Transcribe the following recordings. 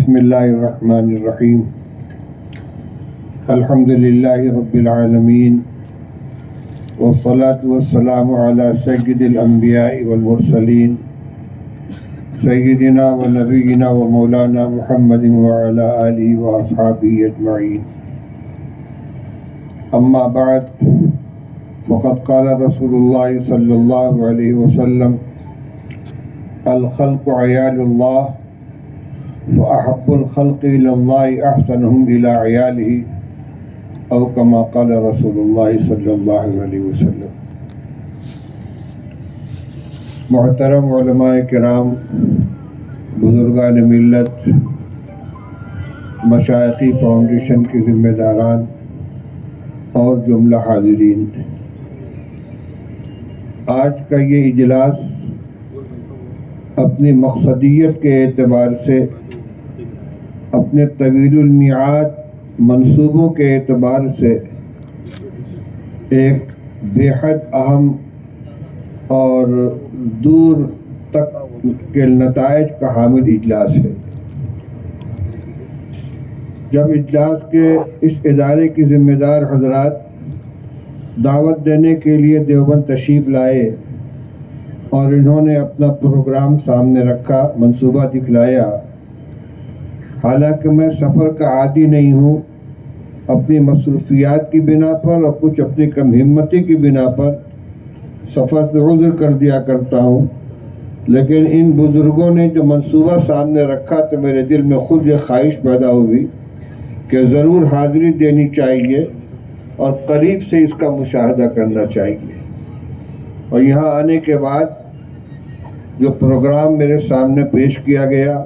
بسم اللہ الرحمن الرحیم الحمد للہ رب العالمین والصلاة والسلام علی سید الانبیاء والمرسلین سیدنا و نبینا و مولانا محمد وعلی آلہ و اصحابہ اجمعین اما بعد فقد قال رسول اللہ صلی اللہ علیہ وسلم الخلق عیال اللہ وأحب الخلق إلى الله أحسنهم إلى عياله أو كما قال رسول الله صلی اللہ علیہ وسلم۔ محترم علماء کرام، بزرگان ملت، مشائخی فاؤنڈیشن کے ذمہ داران اور جملہ حاضرین، آج کا یہ اجلاس اپنی مقصدیت کے اعتبار سے، اپنے طویل المیعاد منصوبوں کے اعتبار سے ایک بے حد اہم اور دور تک کے نتائج کا حامل اجلاس ہے۔ جب اجلاس کے اس ادارے کی ذمہ دار حضرات دعوت دینے کے لیے دیوبند تشریف لائے اور انہوں نے اپنا پروگرام سامنے رکھا، منصوبہ دکھلایا، حالانکہ میں سفر کا عادی نہیں ہوں، اپنی مصروفیات کی بنا پر اور کچھ اپنی کم ہمتی کی بنا پر سفر سے عذر کر دیا کرتا ہوں، لیکن ان بزرگوں نے جو منصوبہ سامنے رکھا تو میرے دل میں خود یہ خواہش پیدا ہوئی کہ ضرور حاضری دینی چاہیے اور قریب سے اس کا مشاہدہ کرنا چاہیے۔ اور یہاں آنے کے بعد جو پروگرام میرے سامنے پیش کیا گیا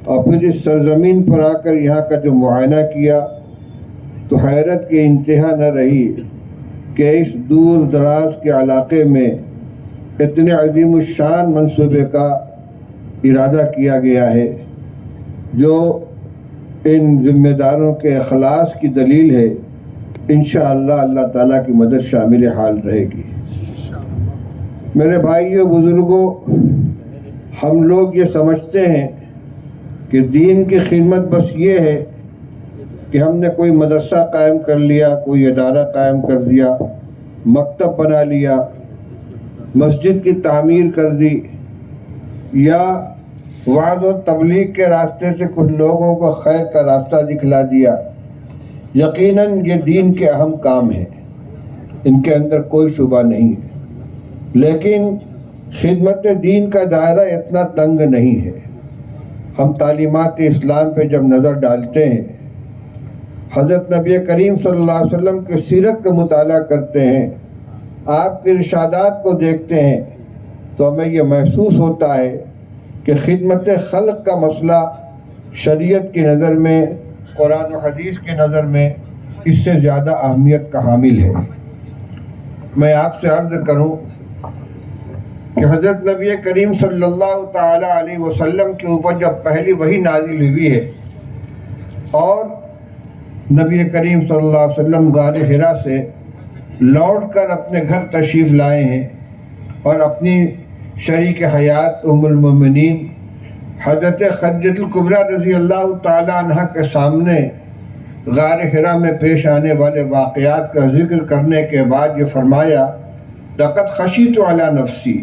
اور پھر اس سرزمین پر آ کر یہاں کا جو معائنہ کیا تو حیرت کی انتہا نہ رہی کہ اس دور دراز کے علاقے میں اتنے عظیم الشان منصوبے کا ارادہ کیا گیا ہے جو ان ذمہ داروں کے اخلاص کی دلیل ہے۔ انشاءاللہ اللہ تعالیٰ کی مدد شامل حال رہے گی۔ میرے بھائیوں بزرگوں، ہم لوگ یہ سمجھتے ہیں کہ دین کی خدمت بس یہ ہے کہ ہم نے کوئی مدرسہ قائم کر لیا، کوئی ادارہ قائم کر دیا، مکتب بنا لیا، مسجد کی تعمیر کر دی، یا وعظ و تبلیغ کے راستے سے کچھ لوگوں کو خیر کا راستہ دکھلا دیا۔ یقیناً یہ دین کے اہم کام ہیں، ان کے اندر کوئی شبہ نہیں ہے، لیکن خدمت دین کا دائرہ اتنا تنگ نہیں ہے۔ ہم تعلیمات اسلام پہ جب نظر ڈالتے ہیں، حضرت نبی کریم صلی اللہ علیہ وسلم کی سیرت کا مطالعہ کرتے ہیں، آپ کے ارشادات کو دیکھتے ہیں، تو ہمیں یہ محسوس ہوتا ہے کہ خدمت خلق کا مسئلہ شریعت کی نظر میں، قرآن و حدیث کی نظر میں اس سے زیادہ اہمیت کا حامل ہے۔ میں آپ سے عرض کروں کہ حضرت نبی کریم صلی اللہ تعالی علیہ وسلم کے اوپر جب پہلی وحی نازل ہوئی ہے اور نبی کریم صلی اللہ علیہ وسلم غار حرا سے لوٹ کر اپنے گھر تشریف لائے ہیں اور اپنی شریک حیات ام المومنین حضرت خدیجہ الکبریٰ رضی اللہ تعالی عنہ کے سامنے غار حرا میں پیش آنے والے واقعات کا ذکر کرنے کے بعد یہ فرمایا، لقد خشیت علی نفسی،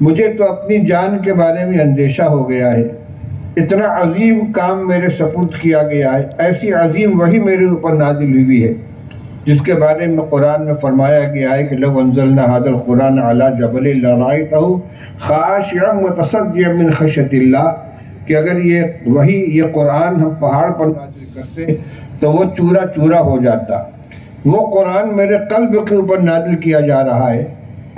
مجھے تو اپنی جان کے بارے میں اندیشہ ہو گیا ہے، اتنا عظیم کام میرے سپرد کیا گیا ہے، ایسی عظیم وحی میرے اوپر نازل ہوئی ہے جس کے بارے میں قرآن میں فرمایا گیا ہے کہ لو انزلنا هذا القرآن على جبل لرأيته خاشعا متصدعا من خشیۃ اللہ، کہ اگر یہ وحی، یہ قرآن ہم پہاڑ پر نازل کرتے تو وہ چورا چورا ہو جاتا۔ وہ قرآن میرے قلب کے اوپر نازل کیا جا رہا ہے۔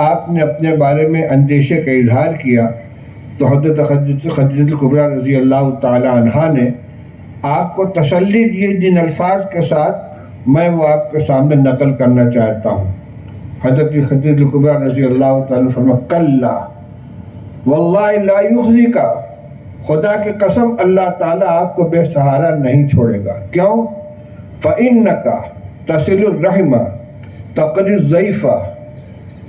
آپ نے اپنے بارے میں اندیشے کا اظہار کیا تو حضرت خدیجہ الکبریٰ رضی اللہ تعالی عنہ نے آپ کو تسلی دی جن الفاظ کے ساتھ میں وہ آپ کے سامنے نقل کرنا چاہتا ہوں۔ حضرت خدیجہ الکبریٰ رضی اللہ تعالی عنہ فرمایا، کلا واللہ لا یخزیک، خدا کی قسم اللہ تعالیٰ آپ کو بے سہارا نہیں چھوڑے گا۔ کیوں؟ فَإِنَّكَ تَصِلُ الرَّحِمَ تَقْرِي الضَّيْفَ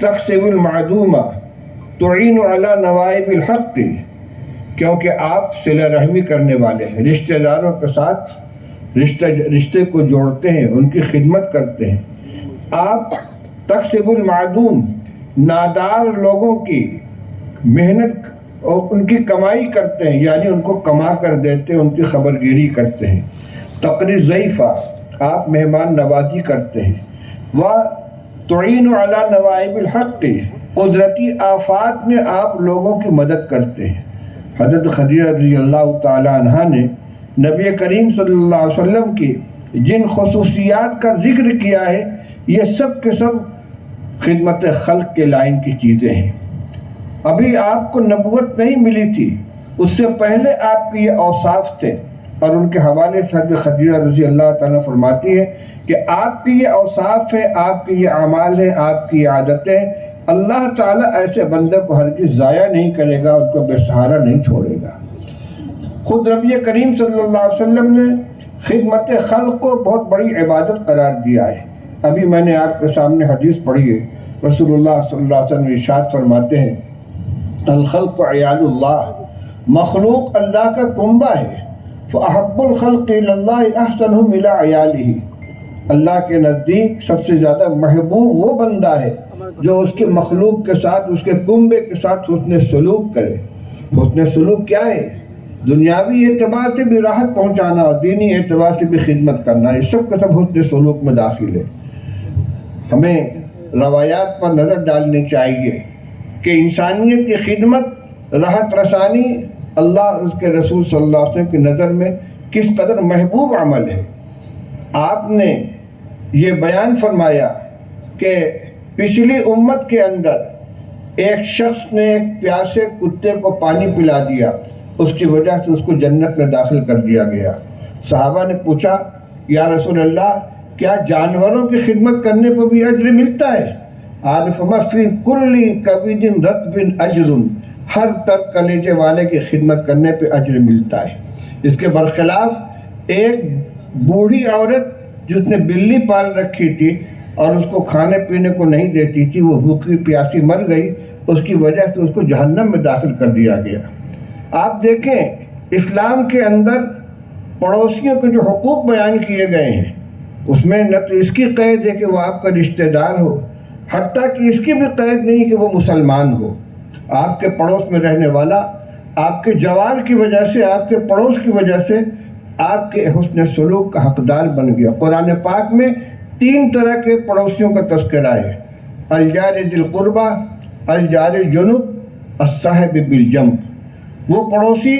تَكْسِبُ الْمَعْدُومَ تُعِينُ عَلَى نَوَائِبِ الْحَقِّ، کیونکہ آپ صلہ رحمی کرنے والے ہیں، رشتہ داروں کے ساتھ رشتے کو جوڑتے ہیں، ان کی خدمت کرتے ہیں۔ آپ تکسب المعدوم، نادار لوگوں کی محنت اور ان کی کمائی کرتے ہیں، یعنی ان کو کما کر دیتے ہیں، ان کی خبر گیری کرتے ہیں۔ تقری ضیفہ، آپ مہمان نوازی کرتے ہیں۔ وَتُعِينُ عَلَى نَوَائِبِ الْحَقِّ، قدرتی آفات میں آپ لوگوں کی مدد کرتے ہیں۔ حضرت خدیجہ رضی اللہ تعالی عنہ نے نبی کریم صلی اللہ علیہ وسلم کی جن خصوصیات کا ذکر کیا ہے، یہ سب کے سب خدمت خلق کے لائن کی چیزیں ہیں۔ ابھی آپ کو نبوت نہیں ملی تھی، اس سے پہلے آپ کے یہ اوصاف تھے، اور ان کے حوالے سے حضرت خدیجہ رضی اللہ تعالیٰ فرماتی ہے کہ آپ کی یہ اوصاف ہیں، آپ کے یہ اعمال ہیں، آپ کی یہ عادتیں، اللہ تعالیٰ ایسے بندے کو ہرگز ضائع نہیں کرے گا، ان کو بے سہارا نہیں چھوڑے گا۔ خود نبی کریم صلی اللہ علیہ وسلم نے خدمت خلق کو بہت بڑی عبادت قرار دیا ہے۔ ابھی میں نے آپ کے سامنے حدیث پڑھی ہے، رسول اللہ صلی اللہ علیہ وسلم ارشاد فرماتے ہیں، الخلق عیال اللہ، مخلوق اللہ کا کنبہ ہے، فَأَحَبُّ الْخَلْقِ إِلَى اللَّهِ أَحْسَنُهُمْ إِلَىٰ عِيَالِهِ، اللہ کے نزدیک سب سے زیادہ محبوب وہ بندہ ہے جو اس کے مخلوق کے ساتھ، اس کے کنبے کے ساتھ حسن سلوک کرے۔ حسن سلوک کیا ہے؟ دنیاوی اعتبار سے بھی راحت پہنچانا اور دینی اعتبار سے بھی خدمت کرنا، یہ سب کا سب حسن سلوک میں داخل ہے۔ ہمیں روایات پر نظر ڈالنی چاہیے کہ انسانیت کی خدمت، راحت رسانی اللہ اور اس کے رسول صلی اللہ علیہ وسلم کی نظر میں کس قدر محبوب عمل ہے۔ آپ نے یہ بیان فرمایا کہ پچھلی امت کے اندر ایک شخص نے ایک پیاسے کتے کو پانی پلا دیا، اس کی وجہ سے اس کو جنت میں داخل کر دیا گیا۔ صحابہ نے پوچھا، یا رسول اللہ، کیا جانوروں کی خدمت کرنے پر بھی اجر ملتا ہے؟ آپ نے فرمایا، فی کل کبد رطب اجر، ہر تر کلیجے والے کی خدمت کرنے پہ اجر ملتا ہے۔ اس کے برخلاف ایک بوڑھی عورت جس نے بلی پال رکھی تھی اور اس کو کھانے پینے کو نہیں دیتی تھی، وہ بھوکی پیاسی مر گئی، اس کی وجہ سے اس کو جہنم میں داخل کر دیا گیا۔ آپ دیکھیں، اسلام کے اندر پڑوسیوں کے جو حقوق بیان کیے گئے ہیں، اس میں نہ تو اس کی قید ہے کہ وہ آپ کا رشتہ دار ہو، حتیٰ کہ اس کی بھی قید نہیں کہ وہ مسلمان ہو۔ آپ کے پڑوس میں رہنے والا آپ کے جوار کی وجہ سے، آپ کے پڑوس کی وجہ سے آپ کے حسن سلوک کا حقدار بن گیا۔ قرآن پاک میں 3 طرح کے پڑوسیوں کا تذکرہ ہے، الجار ذی القربہ، الجار الجنب، الصاحب بالجنب۔ وہ پڑوسی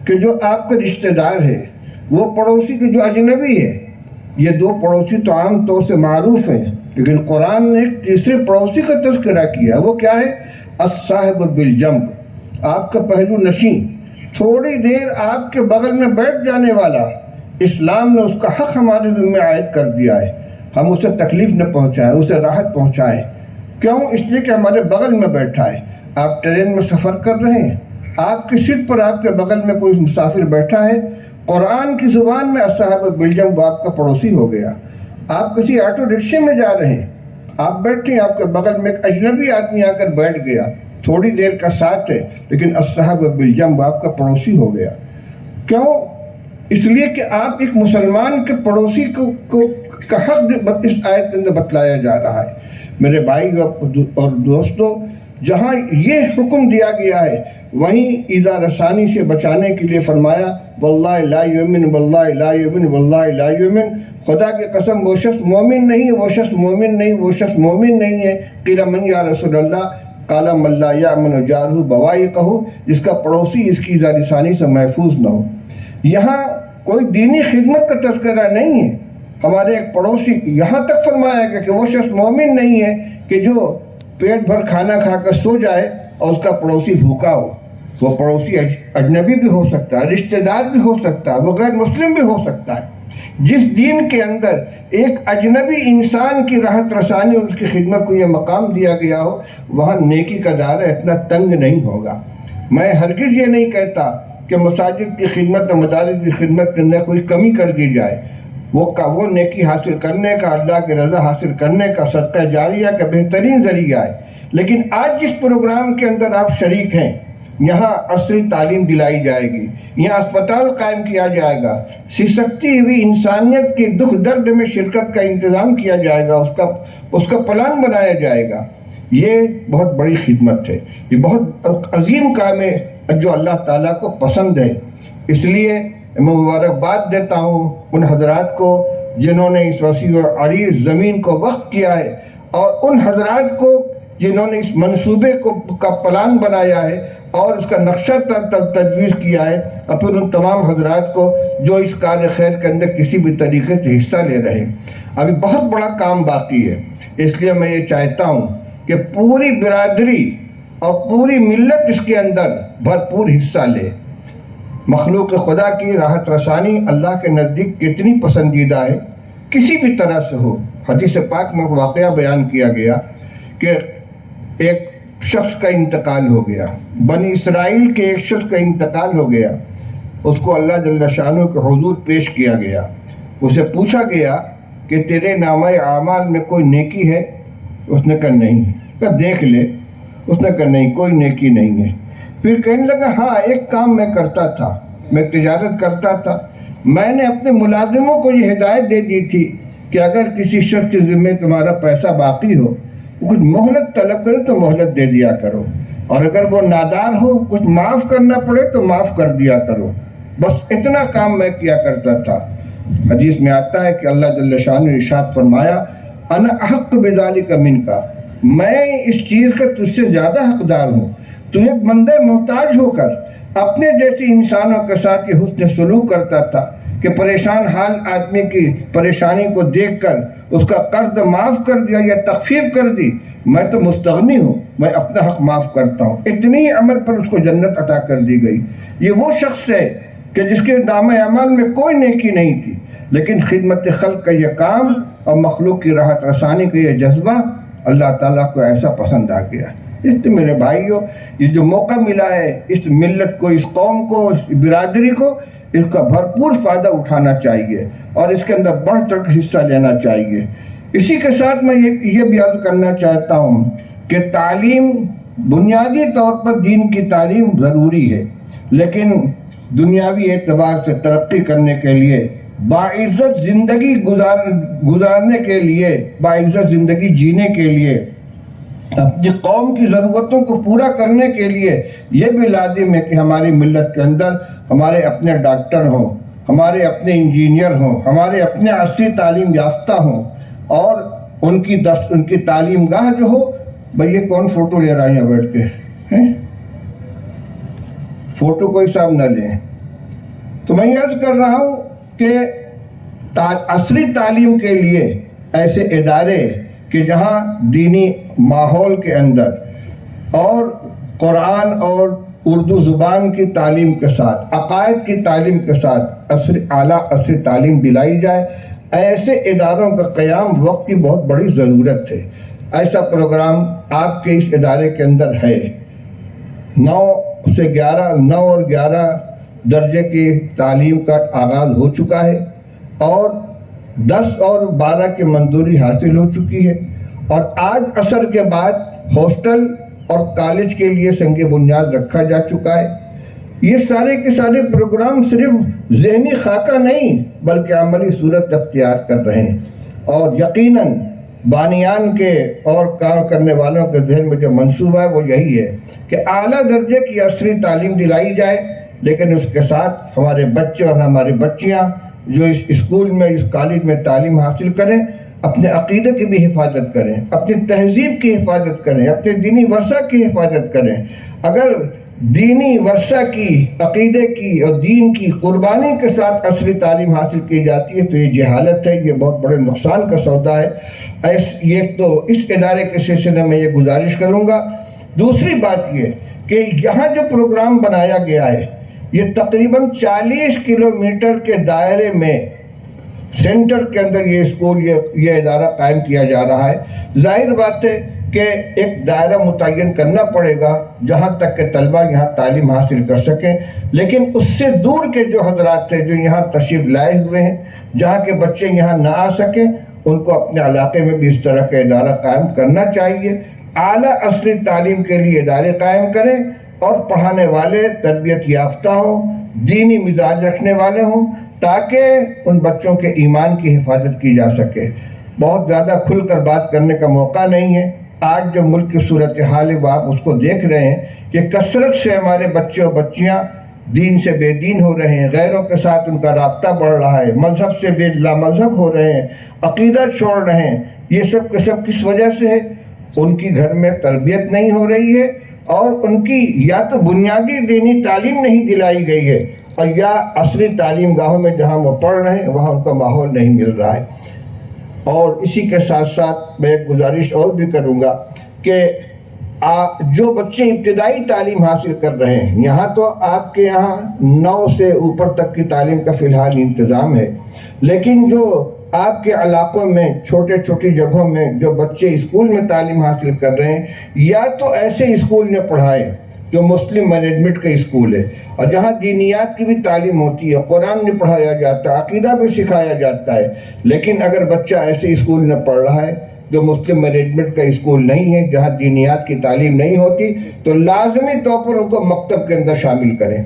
کہ جو آپ کا رشتہ دار ہے، وہ پڑوسی کہ جو اجنبی ہے۔ یہ 2 پڑوسی تو عام طور سے معروف ہیں، لیکن قرآن نے ایک تیسرے پڑوسی کا تذکرہ کیا، وہ کیا ہے؟ الصاحب بالجنب، آپ کا پہلو نشین، تھوڑی دیر آپ کے بغل میں بیٹھ جانے والا۔ اسلام نے اس کا حق ہمارے ذمہ عائد کر دیا ہے، ہم اسے تکلیف نہ پہنچائیں، اسے راحت پہنچائیں۔ کیوں؟ اس لیے کہ ہمارے بغل میں بیٹھا ہے۔ آپ ٹرین میں سفر کر رہے ہیں، آپ کی سیٹ پر آپ کے بغل میں کوئی مسافر بیٹھا ہے، قرآن کی زبان میں الصاحب بالجنب آپ کا پڑوسی ہو گیا۔ آپ کسی آٹو رکشے میں جا رہے ہیں، آپ بیٹھے ہیں، آپ کے بغل میں ایک اجنبی آدمی آ کر بیٹھ گیا، تھوڑی دیر کا ساتھ ہے، لیکن الصاحب بالجنب آپ کا پڑوسی ہو گیا۔ کیوں؟ اس لیے کہ آپ ایک مسلمان کے پڑوسی کا حق اس آیت کے اندر بتلایا جا رہا ہے۔ میرے بھائی اور دوستو، جہاں یہ حکم دیا گیا ہے، وہیں ایذا رسانی سے بچانے کے لیے فرمایا، واللہ لا یؤمن، واللہ لا یؤمن، واللہ لا یؤمن، خدا کی قسم وہ شخص مومن نہیں ہے، وہ شخص مومن نہیں، وہ شخص مومن نہیں ہے۔ قیل من یا رسول اللہ، قال من لا یأمن جارہ بوائقہ، جس کا پڑوسی اس کی ایذا رسانی سے محفوظ نہ ہو۔ یہاں کوئی دینی خدمت کا تذکرہ نہیں ہے، ہمارے ایک پڑوسی، یہاں تک فرمایا گیا کہ وہ شخص مومن نہیں ہے کہ جو پیٹ بھر کھانا کھا کر سو جائے اور اس کا پڑوسی بھوکا ہو۔ وہ پڑوسی اجنبی بھی ہو سکتا ہے، رشتہ دار بھی ہو سکتا ہے، وہ غیر مسلم بھی ہو سکتا ہے۔ جس دین کے اندر ایک اجنبی انسان کی راحت رسانی اور اس کی خدمت کو یہ مقام دیا گیا ہو، وہاں نیکی کا دائرہ اتنا تنگ نہیں ہوگا۔ میں ہرگز یہ نہیں کہتا کہ مساجد کی خدمت اور مدارس کی خدمت کے اندر کوئی کمی کر دی جائے، وہ نیکی حاصل کرنے کا، اللہ کی رضا حاصل کرنے کا، صدقہ جاریہ کا بہترین ذریعہ ہے۔ لیکن آج جس پروگرام کے اندر آپ شریک ہیں، یہاں عصری تعلیم دلائی جائے گی، یہاں اسپتال قائم کیا جائے گا، سسکتی ہوئی انسانیت کے دکھ درد میں شرکت کا انتظام کیا جائے گا، اس کا پلان بنایا جائے گا۔ یہ بہت بڑی خدمت ہے، یہ بہت عظیم کام ہے جو اللہ تعالیٰ کو پسند ہے۔ اس لیے میں مبارکباد دیتا ہوں ان حضرات کو جنہوں نے اس وسیع و عریض زمین کو وقف کیا ہے، اور ان حضرات کو جنہوں نے اس منصوبے کا پلان بنایا ہے اور اس کا نقشہ تجویز کیا ہے، اور پھر ان تمام حضرات کو جو اس کار خیر کے اندر کسی بھی طریقے سے حصہ لے رہے ہیں۔ ابھی بہت بڑا کام باقی ہے، اس لیے میں یہ چاہتا ہوں کہ پوری برادری اور پوری ملت اس کے اندر بھرپور حصہ لے۔ مخلوق خدا کی راحت رسانی اللہ کے نزدیک کتنی پسندیدہ ہے، کسی بھی طرح سے ہو۔ حدیث پاک میں واقعہ بیان کیا گیا کہ ایک شخص کا انتقال ہو گیا، بنی اسرائیل کے ایک شخص کا انتقال ہو گیا، اس کو اللہ جل شانہ کے حضور پیش کیا گیا، اسے پوچھا گیا کہ تیرے نامہ اعمال میں کوئی نیکی ہے؟ اس نے کہا نہیں۔ کہا دیکھ لے۔ اس نے کہا نہیں، کوئی نیکی نہیں ہے۔ پھر کہنے لگا ہاں ایک کام میں کرتا تھا، میں تجارت کرتا تھا، میں نے اپنے ملازموں کو یہ ہدایت دے دی تھی کہ اگر کسی شخص کے ذمہ تمہارا پیسہ باقی ہو، کچھ مہلت طلب کرے تو مہلت دے دیا کرو، اور اگر وہ نادار ہو کچھ معاف کرنا پڑے تو معاف کر دیا کرو۔ بس اتنا کام میں کیا کرتا تھا۔ حدیث میں آتا ہے کہ اللہ جل شانہ نے ارشاد فرمایا انا احق بذالک منک، میں اس چیز کا تجھ سے زیادہ حقدار ہوں۔ تو ایک بندے محتاج ہو کر اپنے جیسے انسانوں کے ساتھ یہ حسن سلوک کرتا تھا کہ پریشان حال آدمی کی پریشانی کو دیکھ کر اس کا قرض معاف کر دیا یا تخفیف کر دی۔ میں تو مستغنی ہوں، میں اپنا حق معاف کرتا ہوں۔ اتنی عمل پر اس کو جنت عطا کر دی گئی۔ یہ وہ شخص ہے کہ جس کے نامہ اعمال میں کوئی نیکی نہیں تھی، لیکن خدمت خلق کا یہ کام اور مخلوق کی راحت رسانی کا یہ جذبہ اللہ تعالیٰ کو ایسا پسند آ گیا۔ اس لیے میرے بھائیوں، یہ جو موقع ملا ہے اس ملت کو، اس قوم کو، اس برادری کو، اس کا بھرپور فائدہ اٹھانا چاہیے اور اس کے اندر بڑھ چڑھ کر حصہ لینا چاہیے۔ اسی کے ساتھ میں یہ بھی عرض کرنا چاہتا ہوں کہ تعلیم، بنیادی طور پر دین کی تعلیم ضروری ہے، لیکن دنیاوی اعتبار سے ترقی کرنے کے لیے، باعزت زندگی گزارنے کے لیے، باعزت زندگی جینے کے لیے، اپنی قوم کی ضرورتوں کو پورا کرنے کے لیے یہ بھی لازم ہے کہ ہماری ملت کے اندر ہمارے اپنے ڈاکٹر ہوں، ہمارے اپنے انجینئر ہوں، ہمارے اپنے عصری تعلیم یافتہ ہوں، اور ان کی تعلیم گاہ جو ہو۔ بھئی یہ کون فوٹو لے رہا ہے یہاں بیٹھ کے؟ فوٹو کوئی صاحب نہ لیں۔ تو میں یہ عرض کر رہا ہوں کہ عصری تعلیم کے لیے ایسے ادارے کہ جہاں دینی ماحول کے اندر اور قرآن اور اردو زبان کی تعلیم کے ساتھ، عقائد کی تعلیم کے ساتھ اعلیٰ عصری تعلیم دلائی جائے، ایسے اداروں کا قیام وقت کی بہت بڑی ضرورت ہے۔ ایسا پروگرام آپ کے اس ادارے کے اندر ہے۔ 9 اور 11 درجے کی تعلیم کا آغاز ہو چکا ہے، اور 10 اور 12 کی منظوری حاصل ہو چکی ہے، اور آج عصر کے بعد ہاسٹل اور کالج کے لیے سنگ بنیاد رکھا جا چکا ہے۔ یہ سارے کے سارے پروگرام صرف ذہنی خاکہ نہیں بلکہ عملی صورت اختیار کر رہے ہیں، اور یقیناً بانیان کے اور کام کرنے والوں کے ذہن میں جو منصوبہ ہے وہ یہی ہے کہ اعلیٰ درجے کی عصری تعلیم دلائی جائے، لیکن اس کے ساتھ ہمارے بچے اور ہماری بچیاں جو اس اسکول میں، اس کالج میں تعلیم حاصل کریں، اپنے عقیدے کی بھی حفاظت کریں، اپنی تہذیب کی حفاظت کریں، اپنے دینی ورثہ کی حفاظت کریں۔ اگر دینی ورثہ کی، عقیدے کی اور دین کی قربانی کے ساتھ عصری تعلیم حاصل کی جاتی ہے تو یہ جہالت ہے، یہ بہت بڑے نقصان کا سودا ہے۔ یہ تو اس ادارے کے سلسلے میں یہ گزارش کروں گا۔ دوسری بات یہ کہ یہاں جو پروگرام بنایا گیا ہے یہ تقریباً 40 کلومیٹر کے دائرے میں سینٹر کے اندر یہ اسکول، یہ ادارہ قائم کیا جا رہا ہے۔ ظاہر بات ہے کہ ایک دائرہ متعین کرنا پڑے گا جہاں تک کہ طلبہ یہاں تعلیم حاصل کر سکیں، لیکن اس سے دور کے جو حضرات تھے جو یہاں تشریف لائے ہوئے ہیں، جہاں کے بچے یہاں نہ آ سکیں، ان کو اپنے علاقے میں بھی اس طرح کا ادارہ قائم کرنا چاہیے۔ اعلیٰ عصری تعلیم کے لیے ادارے قائم کریں، اور پڑھانے والے تربیت یافتہ ہوں، دینی مزاج رکھنے والے ہوں، تاکہ ان بچوں کے ایمان کی حفاظت کی جا سکے۔ بہت زیادہ کھل کر بات کرنے کا موقع نہیں ہے۔ آج جو ملک کی صورتحال ہے وہ آپ اس کو دیکھ رہے ہیں کہ کثرت سے ہمارے بچے اور بچیاں دین سے بے دین ہو رہے ہیں، غیروں کے ساتھ ان کا رابطہ بڑھ رہا ہے، مذہب سے بے لامذہب ہو رہے ہیں، عقیدہ چھوڑ رہے ہیں۔ یہ سب کے سب کس وجہ سے ہے؟ ان کی گھر میں تربیت نہیں ہو رہی ہے، اور ان کی یا تو بنیادی دینی تعلیم نہیں دلائی گئی ہے، اور یا عصری تعلیم گاہوں میں جہاں وہ پڑھ رہے ہیں وہاں ان کا ماحول نہیں مل رہا ہے۔ اور اسی کے ساتھ ساتھ میں ایک گزارش اور بھی کروں گا کہ جو بچے ابتدائی تعلیم حاصل کر رہے ہیں، یہاں تو آپ کے یہاں 9 سے اوپر تک کی تعلیم کا فی الحال انتظام ہے، لیکن جو آپ کے علاقوں میں چھوٹے چھوٹی جگہوں میں جو بچے اسکول میں تعلیم حاصل کر رہے ہیں، یا تو ایسے اسکول میں پڑھائیں جو مسلم مینجمنٹ کا اسکول ہے، اور جہاں دینیات کی بھی تعلیم ہوتی ہے، قرآن بھی پڑھایا جاتا ہے، عقیدہ بھی سکھایا جاتا ہے۔ لیکن اگر بچہ ایسے اسکول میں پڑھ رہا ہے جو مسلم مینجمنٹ کا اسکول نہیں ہے، جہاں دینیات کی تعلیم نہیں ہوتی، تو لازمی طور پر ان کو مکتب کے اندر شامل کریں۔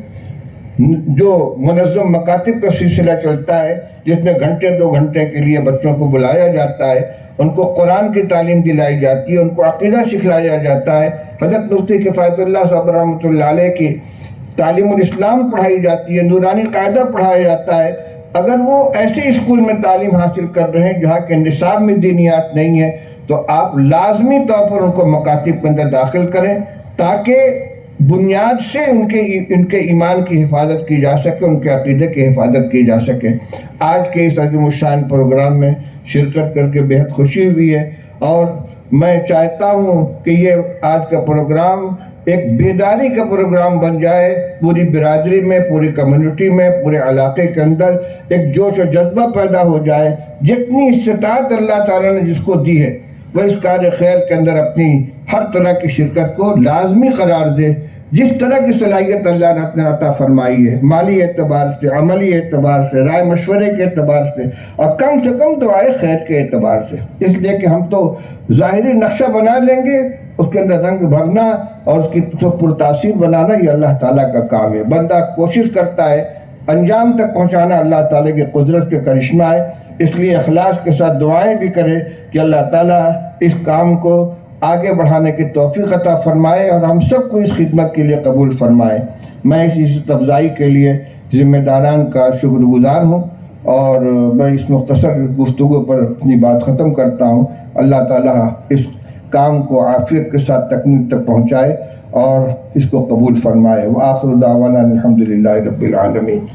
جو منظم مکاتب کا سلسلہ چلتا ہے، جس میں گھنٹے 2 گھنٹے کے لیے بچوں کو بلایا جاتا ہے، ان کو قرآن کی تعلیم دلائی جاتی ہے، ان کو عقیدہ سکھلایا جاتا ہے، حضرت مفتی کفایت اللہ صاحب رحمۃ اللہ علیہ کی تعلیم الاسلام پڑھائی جاتی ہے، نورانی قاعدہ پڑھایا جاتا ہے۔ اگر وہ ایسے اسکول میں تعلیم حاصل کر رہے ہیں جہاں کے نصاب میں دینیات نہیں ہے، تو آپ لازمی طور پر ان کو مکاتب کے اندر داخل کریں، تاکہ بنیاد سے ان کے ایمان کی حفاظت کی جا سکے، ان کے عقیدے کی حفاظت کی جا سکے۔ آج کے اس عظیم الشان پروگرام میں شرکت کر کے بہت خوشی ہوئی ہے، اور میں چاہتا ہوں کہ یہ آج کا پروگرام ایک بیداری کا پروگرام بن جائے، پوری برادری میں، پوری کمیونٹی میں، پورے علاقے کے اندر ایک جوش و جذبہ پیدا ہو جائے۔ جتنی استطاعت اللہ تعالیٰ نے جس کو دی ہے، وہ اس کار خیر کے اندر اپنی ہر طرح کی شرکت کو لازمی قرار دے۔ جس طرح کی صلاحیت اللہ نے عطا فرمائی ہے، مالی اعتبار سے، عملی اعتبار سے، رائے مشورے کے اعتبار سے، اور کم سے کم دعائے خیر کے اعتبار سے۔ اس لیے کہ ہم تو ظاہری نقشہ بنا لیں گے، اس کے اندر رنگ بھرنا اور اس کی پرتاثیر بنانا یہ اللہ تعالیٰ کا کام ہے۔ بندہ کوشش کرتا ہے، انجام تک پہنچانا اللہ تعالیٰ کی قدرت کے کرشمہ ہے۔ اس لیے اخلاص کے ساتھ دعائیں بھی کریں کہ اللہ تعالیٰ اس کام کو آگے بڑھانے کی توفیق عطا فرمائے، اور ہم سب کو اس خدمت کے لیے قبول فرمائے۔ میں اس عزت افزائی کے لیے ذمہ داران کا شکر گزار ہوں، اور میں اس مختصر گفتگو پر اپنی بات ختم کرتا ہوں۔ اللہ تعالیٰ اس کام کو عافیت کے ساتھ تکمیل تک پہنچائے اور اس کو قبول فرمائے۔ وآخر دعوانا الحمدللہ رب العالمین۔